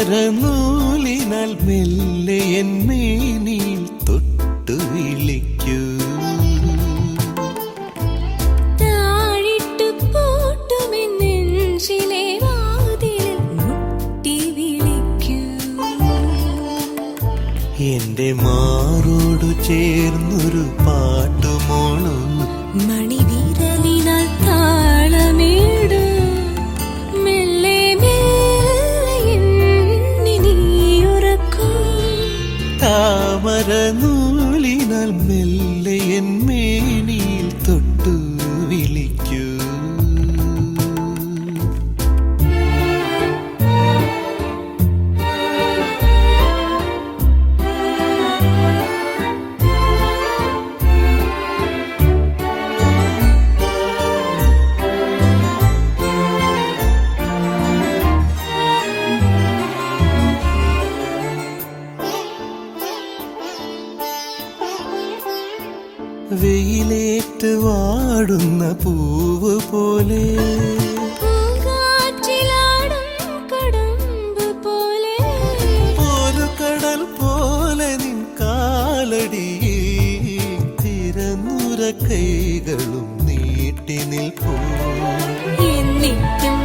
താമരനൂലിനാൽ മെല്ലെ എന്നേനിൽ തൊട്ടു വിളിക്കൂ. താഴിട്ടു പൂട്ടുമെന്നെഞ്ചിലെ വാതിലിൽ മുട്ടി വിളിക്കൂ. എന്റെ മാറോടു ചേർന്നൊരു പാട്ടുമോളൂ. മണിവിരലിനാൽ താളമേടൂ. മെല്ലെ മെല്ലെ എന്നെ നീ ഉറക്കൂ. താമരനൂലിനാൽ മെല്ലെ എന്നേനിൽ തൊട്ടു വിളിക്കൂ. വെയിലേറ്റ് വാടുന്ന പൂവ് പോലെ, പൂങ്കാറ്റിലാടും കടമ്പ് പോലെ, ഒരു കടൽ പോലെ നിൻ കാലടിയിൽ തിരന്നുര കൈകളും നീട്ടി നിൽപ്പൂ. എന്നിട്ടും